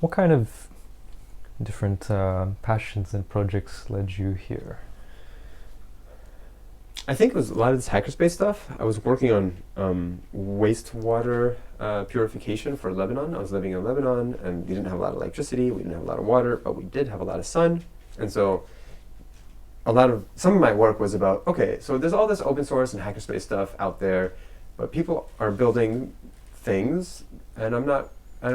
What kind of different passions and projects led you here? I think it was a lot of this hackerspace stuff. I was working on wastewater purification for Lebanon. I was living in Lebanon, and we didn't have a lot of electricity, we didn't have a lot of water, but we did have a lot of sun. And so some of my work was about, okay, so there's all this open source and hackerspace stuff out there, but people are building things, and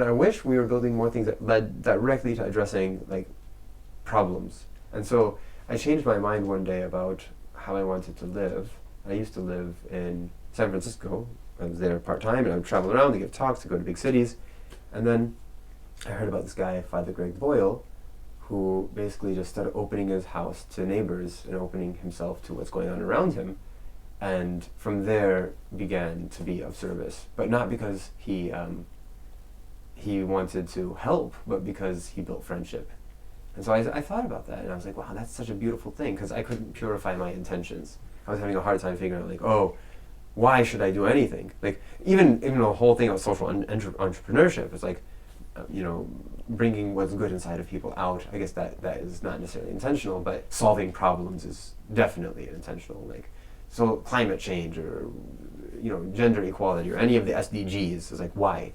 I wish we were building more things that led directly to addressing like problems. And so I changed my mind one day about how I wanted to live. I used to live in San Francisco. I was there part-time, and I would travel around to give talks, to go to big cities. And then I heard about this guy, Father Greg Boyle, who basically just started opening his house to neighbors and opening himself to what's going on around him. And from there began to be of service, but not because he wanted to help, but because he built friendship. And so I thought about that, and I was like, wow, that's such a beautiful thing, because I couldn't purify my intentions. I was having a hard time figuring out, like, oh, why should I do anything? Like, even the whole thing of social entrepreneurship is like, bringing what's good inside of people out. I guess that is not necessarily intentional, but solving problems is definitely intentional. Like, so climate change or, gender equality or any of the SDGs is like, why?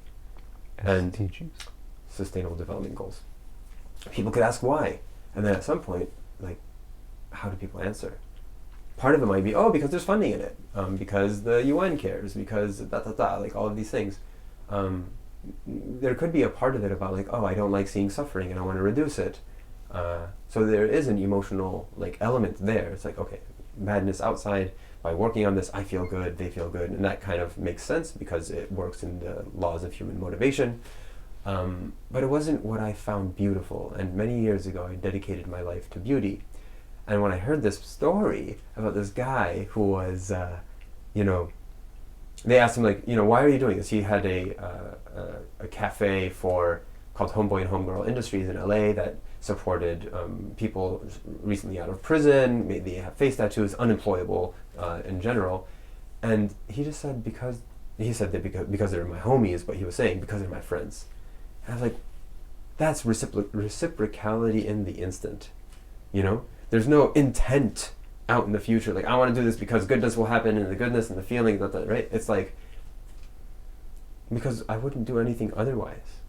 SDGs. And Sustainable Development Goals. People could ask why, and then at some point, like, how do people answer? Part of it might be, oh, because there's funding in it, because the UN cares, because like all of these things. There could be a part of it about like, oh, I don't like seeing suffering and I want to reduce it. So there is an emotional like element there. It's like, okay, madness outside, by working on this, I feel good, they feel good, and that kind of makes sense because it works in the laws of human motivation. But it wasn't what I found beautiful, and many years ago I dedicated my life to beauty. And when I heard this story about this guy who was, they asked him like, why are you doing this? He had a cafe called Homeboy and Homegirl Industries in LA that supported people recently out of prison. They have face tattoos, unemployable in general. And he just said because they're my homies, but he was saying because they're my friends. And I was like, that's reciprocality in the instant, There's no intent out in the future, like I want to do this because goodness will happen, and the goodness and the feeling, right? It's like, because I wouldn't do anything otherwise,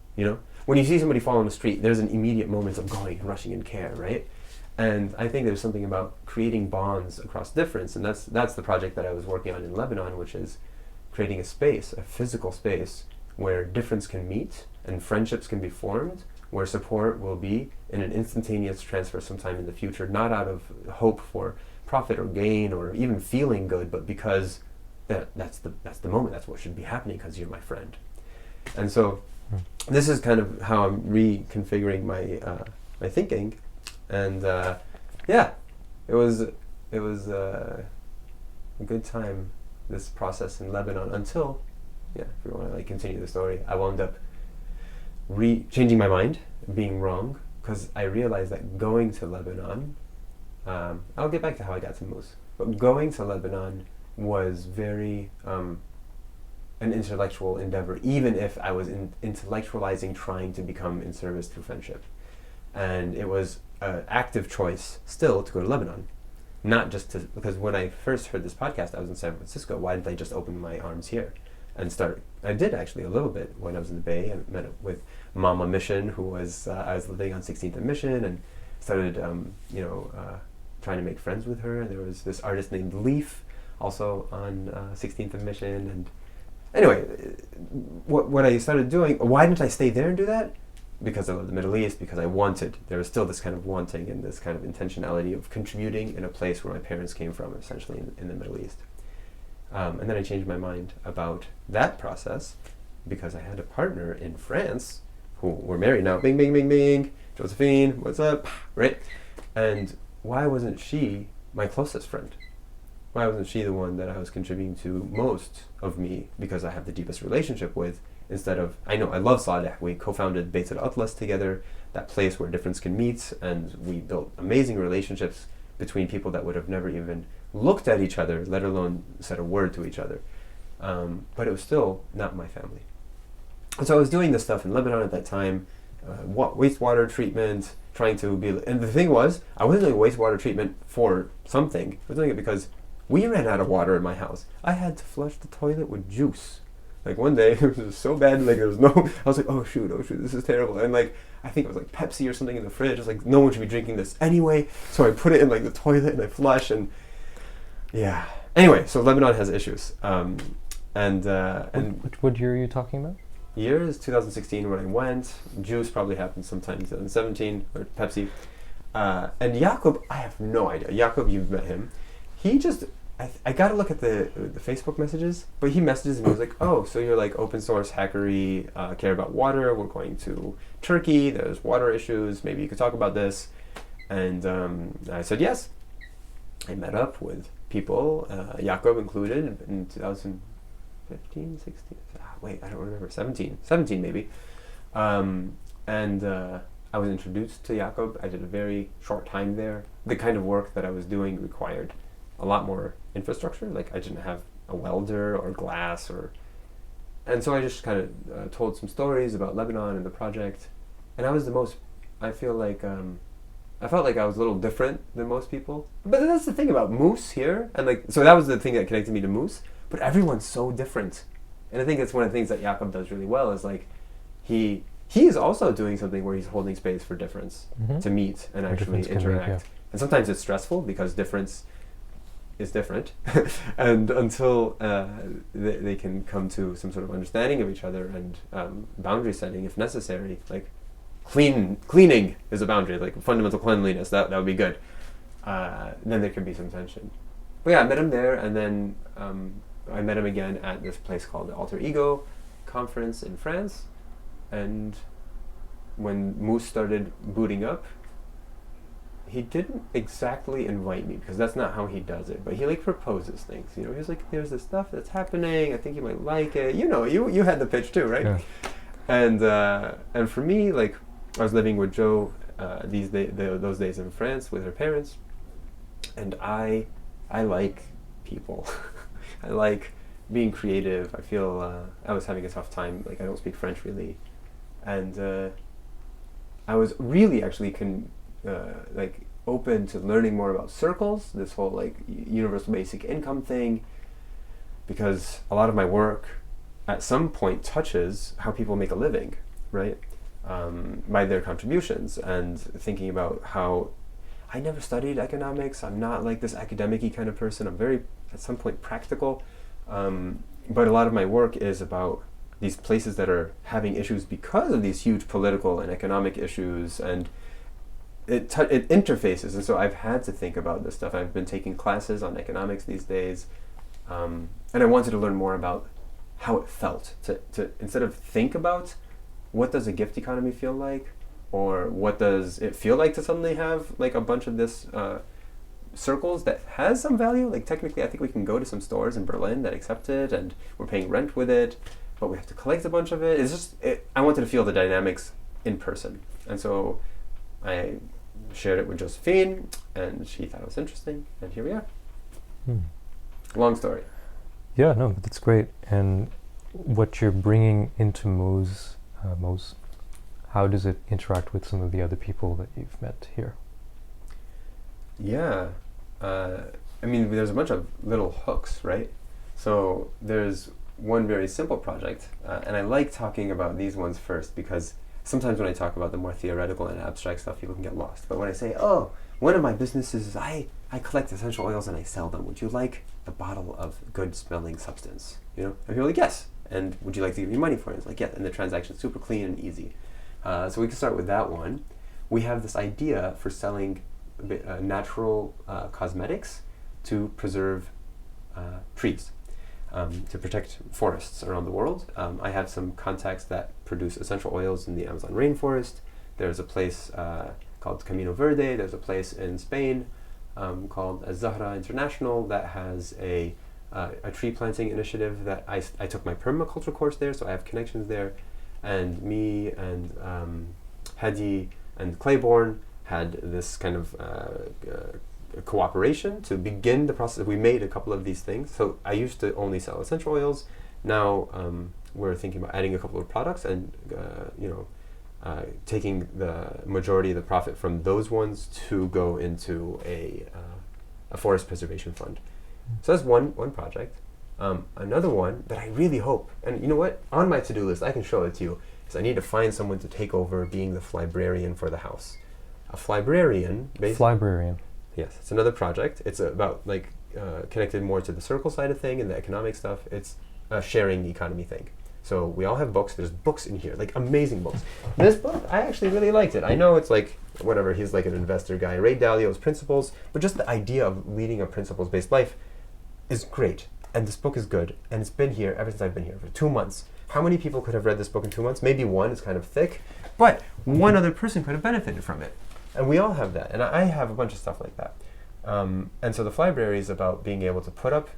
When you see somebody fall on the street, there's an immediate moment of going, rushing in care, right? And I think there's something about creating bonds across difference, and that's the project that I was working on in Lebanon, which is creating a physical space where difference can meet and friendships can be formed, where support will be in an instantaneous transfer sometime in the future, not out of hope for profit or gain or even feeling good, but because that's the moment, that's what should be happening because you're my friend. And so this is kind of how I'm reconfiguring my thinking, and it was a good time, this process in Lebanon, until if we want to continue the story, I wound up changing my mind, being wrong, because I realized that going to Lebanon, I'll get back to how I got to Moos, but going to Lebanon was very an intellectual endeavor, even if I was intellectualizing trying to become in service through friendship. And it was an active choice still to go to Lebanon, not just because when I first heard this podcast, I was in San Francisco. Why didn't I just open my arms here and start? I did actually a little bit when I was in the Bay. I met up with Mama Mission, who was I was living on 16th and Mission, and started trying to make friends with her. There was this artist named Leaf, also on 16th and Mission. And anyway, what I started doing, why didn't I stay there and do that? Because I love the Middle East, because there was still this kind of wanting and this kind of intentionality of contributing in a place where my parents came from, essentially in the Middle East. And then I changed my mind about that process because I had a partner in France who we're married now. Bing, bing, bing, bing. Josephine, what's up? Right? And why wasn't she my closest friend? Why wasn't she the one that I was contributing to most of me because I have the deepest relationship with? Instead of, I love Saleh. We co-founded Beit al-Atlas together, that place where difference can meet, and we built amazing relationships between people that would have never even looked at each other, let alone said a word to each other. But it was still not my family. And so I was doing this stuff in Lebanon at that time, wastewater treatment, trying to be. And the thing was, I wasn't doing wastewater treatment for something. I was doing it because we ran out of water in my house. I had to flush the toilet with juice. Like one day, it was so bad, like there was no, I was like, oh shoot, this is terrible. And like, I think it was like Pepsi or something in the fridge. I was like, no one should be drinking this anyway. So I put it in like the toilet and I flush and yeah. Anyway, so Lebanon has issues. What year are you talking about? Year is 2016 when I went. Juice probably happened sometime in 2017, or Pepsi. And Jakob, I have no idea. Jakob, you've met him. He just, I got to look at the Facebook messages, but he messages me. He was like, oh, so you're like open source hackery, care about water. We're going to Turkey. There's water issues. Maybe you could talk about this. And I said yes. I met up with people, Jakob included, in 2015, 16. Wait, I don't remember. 17 maybe. I was introduced to Jakob. I did a very short time there. The kind of work that I was doing required a lot more infrastructure. Like I didn't have a welder or glass and so I just kind of told some stories about Lebanon and the project. And I was I felt like I was a little different than most people. But that's the thing about Moos here. And like, so that was the thing that connected me to Moos. But everyone's so different. And I think it's one of the things that Jakob does really well is like, he is also doing something where he's holding space for difference to meet and actually interact. And sometimes it's stressful because difference is different. And until they can come to some sort of understanding of each other and boundary setting if necessary, like cleaning is a boundary, like fundamental cleanliness, that would be good. Then there can be some tension. But yeah, I met him there, and then I met him again at this place called the Alter Ego Conference in France. And when Moos started booting up, he didn't exactly invite me because that's not how he does it, but he like proposes things. You know, he was like, "There's this stuff that's happening. I think you might like it." You know, you had the pitch too, right? Yeah. And for me, like, I was living with Jo those days in France with her parents, and I like people. I like being creative. I feel I was having a tough time. Like I don't speak French really, and I was really actually like open to learning more about circles. This whole like universal basic income thing, because a lot of my work at some point touches how people make a living, right? By their contributions, and thinking about how I never studied economics. I'm not like this academic-y kind of person. I'm very, at some point, practical. But a lot of my work is about these places that are having issues because of these huge political and economic issues, and it interfaces. And so I've had to think about this stuff. I've been taking classes on economics these days, and I wanted to learn more about how it felt to instead of think about what does a gift economy feel like, or what does it feel like to suddenly have like a bunch of this circles that has some value. Like technically I think we can go to some stores in Berlin that accept it and we're paying rent with it, but we have to collect a bunch of it. It's just, I wanted to feel the dynamics in person. And so I shared it with Josephine and she thought it was interesting, and here we are. Long story. Yeah, no, but that's great. And what you're bringing into Moos, how does it interact with some of the other people that you've met here? Yeah, I mean, there's a bunch of little hooks, right? So there's one very simple project, and I like talking about these ones first because sometimes when I talk about the more theoretical and abstract stuff, people can get lost. But when I say, oh, one of my businesses is I collect essential oils and I sell them. Would you like a bottle of good smelling substance? You know, and people are like, yes. And would you like to give me money for it? It's like, yeah. And the transaction's super clean and easy. So we can start with that one. We have this idea for selling natural cosmetics to preserve trees, to protect forests around the world. I have some contacts that produce essential oils in the Amazon rainforest. There's a place called Camino Verde. There's a place in Spain called Zahra International that has a tree planting initiative that I took my permaculture course there, so I have connections there. And me and Hadi and Claiborne had this kind of cooperation to begin the process. We made a couple of these things. So I used to only sell essential oils. Now we're thinking about adding a couple of products, and taking the majority of the profit from those ones to go into a forest preservation fund. So that's one project. Another one that I really hope, and you know what, on my to-do list, I can show it to you, is I need to find someone to take over being the librarian for the house. A librarian, Librarian. yes, it's another project. It's about like connected more to the circle side of thing and the economic stuff. It's a sharing economy thing. So we all have books. There's books in here, like amazing books. This book, I actually really liked it. I know it's like, whatever, he's like an investor guy. Ray Dalio's Principles, but just the idea of leading a principles-based life is great. And this book is good. And it's been here ever since I've been here for 2 months. How many people could have read this book in 2 months? Maybe one, it's kind of thick. But one other person could have benefited from it. And we all have that. And I have a bunch of stuff like that. And so the library is about being able to put up,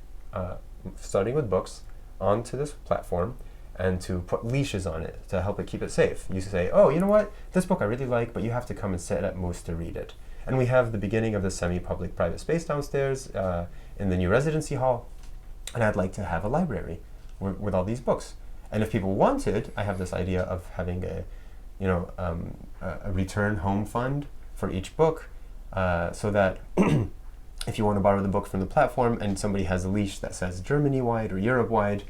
starting with books, onto this platform and to put leashes on it to help it keep it safe. You say, oh, you know what? This book I really like, but you have to come and sit at Moos to read it. And we have the beginning of the semi-public private space downstairs in the new residency hall. And I'd like to have a library with all these books. And if people wanted, I have this idea of having a return home fund for each book, so that if you want to borrow the book from the platform and somebody has a leash that says Germany-wide or Europe-wide,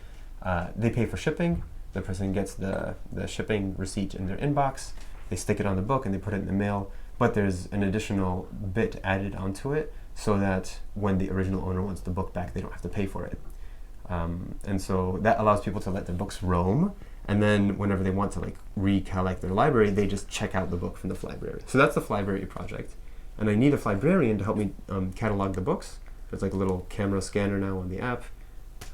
they pay for shipping. The person gets the shipping receipt in their inbox. They stick it on the book and they put it in the mail. But there's an additional bit added onto it so that when the original owner wants the book back, they don't have to pay for it. And so that allows people to let their books roam. And then whenever they want to like recollect their library, they just check out the book from the library. So that's the library project. And I need a librarian to help me catalog the books. There's like a little camera scanner now on the app.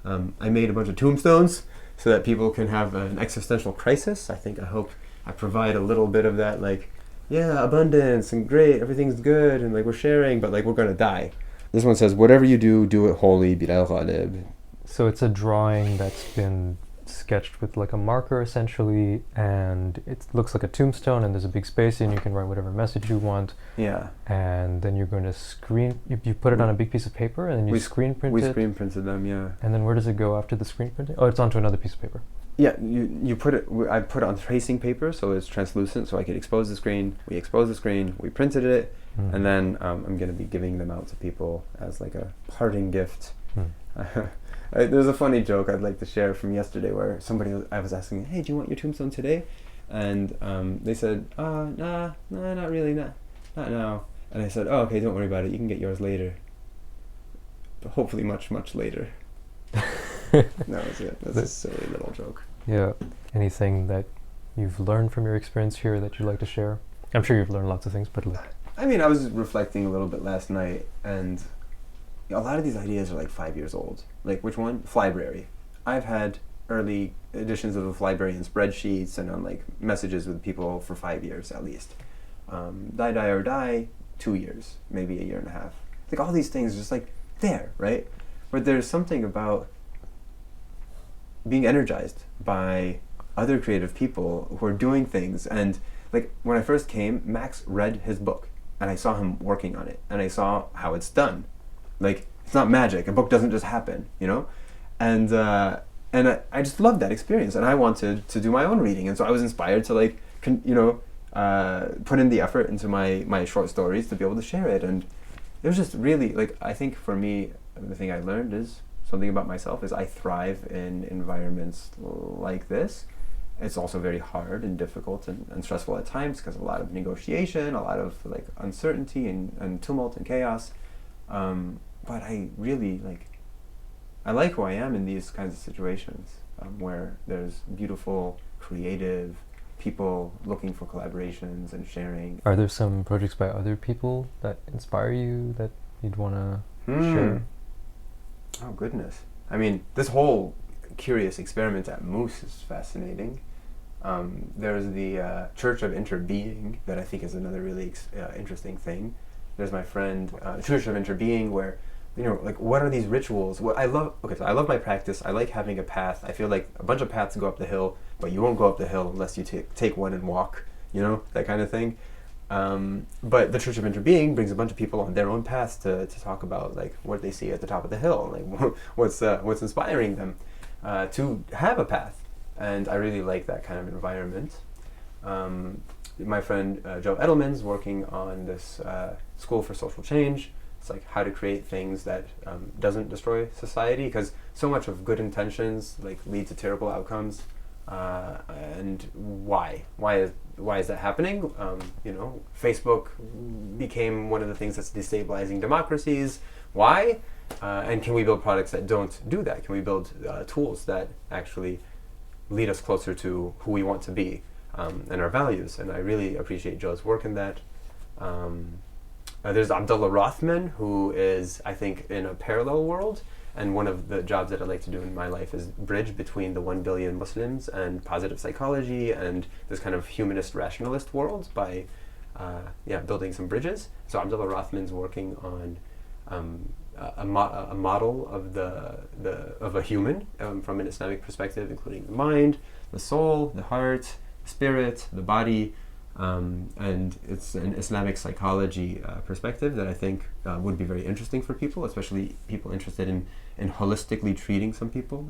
I made a bunch of tombstones so that people can have an existential crisis. I hope I provide a little bit of that, like, yeah, abundance and great, everything's good, and like we're sharing, but like we're gonna die. This one says, whatever you do, do it wholly, Bilal, Ghalib. So it's a drawing that's been sketched with like a marker essentially, and it looks like a tombstone, and there's a big space and you can write whatever message you want. Yeah. And then you're going to you put it on a big piece of paper and then you screen print it. We screen printed them, yeah. And then where does it go after the screen printing? Oh, it's onto another piece of paper. Yeah, you put it, I put it on tracing paper so it's translucent so I could expose the screen. We exposed the screen, we printed it, and then I'm going to be giving them out to people as like a parting gift. There's a funny joke I'd like to share from yesterday where I was asking, hey, do you want your tombstone today? And they said, nah, not really, not now. And I said, oh, okay, don't worry about it. You can get yours later. But hopefully much, much later. That was it. That's a silly little joke. Yeah. Anything that you've learned from your experience here that you'd like to share? I'm sure you've learned lots of things, but I mean, I was reflecting a little bit last night, and a lot of these ideas are like 5 years old. Like, which one? Flybrary. I've had early editions of the Flybrary in spreadsheets and on like messages with people for 5 years at least. Die or Die, 2 years, maybe a year and a half. Like all these things are just like there, right? But there's something about being energized by other creative people who are doing things. And like when I first came, Max read his book and I saw him working on it and I saw how it's done. Like, it's not magic. A book doesn't just happen, you know? And I just loved that experience, and I wanted to do my own reading, and so I was inspired to like, put in the effort into my short stories to be able to share it. And it was just really, like, I think for me, the thing I learned is something about myself is I thrive in environments like this. It's also very hard and difficult and stressful at times because a lot of negotiation, a lot of like uncertainty and tumult and chaos. But I really I like who I am in these kinds of situations where there's beautiful, creative people looking for collaborations and sharing. Are there some projects by other people that inspire you that you'd want to share? Oh, goodness. I mean, this whole curious experiment at Moos is fascinating. There's the Church of Interbeing that I think is another really interesting thing. There's my friend, Church of Interbeing, where, like, what are these rituals? So I love my practice. I like having a path. I feel like a bunch of paths go up the hill, but you won't go up the hill unless you take one and walk, that kind of thing. But the Church of Interbeing brings a bunch of people on their own paths to talk about, like, what they see at the top of the hill, like, what's inspiring them to have a path. And I really like that kind of environment. My friend Joe Edelman's working on this school for social change. It's like how to create things that doesn't destroy society, because so much of good intentions like lead to terrible outcomes. And why is that happening? Facebook became one of the things that's destabilizing democracies. Why? And can we build products that don't do that? Can we build tools that actually lead us closer to who we want to be and our values? And I really appreciate Joe's work in that. There's Abdullah Rothman, who is, I think, in a parallel world. And one of the jobs that I'd like to do in my life is bridge between the 1 billion Muslims and positive psychology and this kind of humanist rationalist world by building some bridges. So Abdullah Rothman's working on a model of of a human from an Islamic perspective, including the mind, the soul, the heart, the spirit, the body, and it's an Islamic psychology perspective that I think would be very interesting for people, especially people interested in holistically treating some people.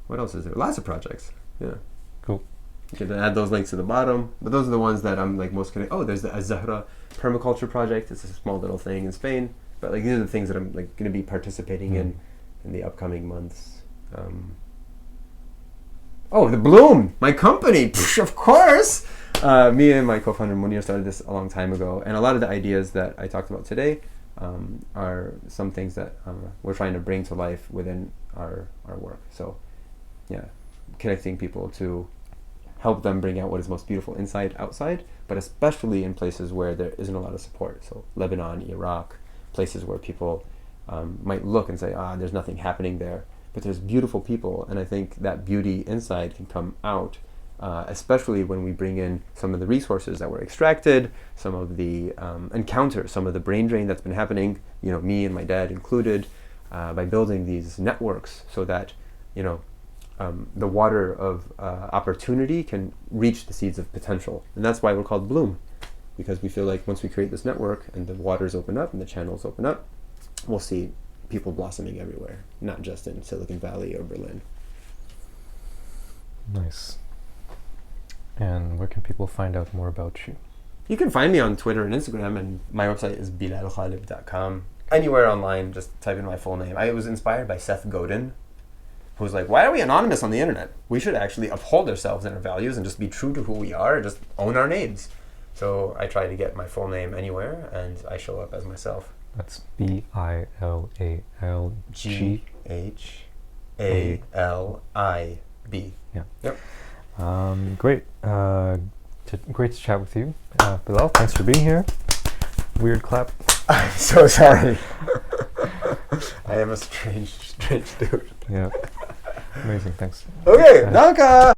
What else is there? Lots of projects. Yeah. Cool. You can add those links to the bottom, but those are the ones that I'm like most connected. Oh, there's the Az-Zahra permaculture project. It's a small little thing in Spain, but like these are the things that I'm like going to be participating in the upcoming months. Oh, the Bloom, my company, of course. Me and my co-founder Munir started this a long time ago, and a lot of the ideas that I talked about today are some things that we're trying to bring to life within our work. So, yeah, connecting people to help them bring out what is most beautiful inside, outside, but especially in places where there isn't a lot of support. So Lebanon, Iraq, places where people might look and say, there's nothing happening there, but there's beautiful people, and I think that beauty inside can come out. Especially when we bring in some of the resources that were extracted, some of the encounters, some of the brain drain that's been happening, me and my dad included, by building these networks so that, the water of opportunity can reach the seeds of potential. And that's why we're called Bloom, because we feel like once we create this network and the waters open up and the channels open up, we'll see people blossoming everywhere, not just in Silicon Valley or Berlin. Nice. And where can people find out more about you? You can find me on Twitter and Instagram, and my website is bilalghalib.com. Anywhere online, just type in my full name. I was inspired by Seth Godin, who was like, why are we anonymous on the internet? We should actually uphold ourselves and our values and just be true to who we are and just own our names. So I try to get my full name anywhere, and I show up as myself. That's BILALGHALIB. Yeah. Yep. Great. Great to chat with you. Bilal, thanks for being here. Weird clap. I'm so sorry. I am a strange dude. Yeah. Amazing, thanks. Okay, Naka!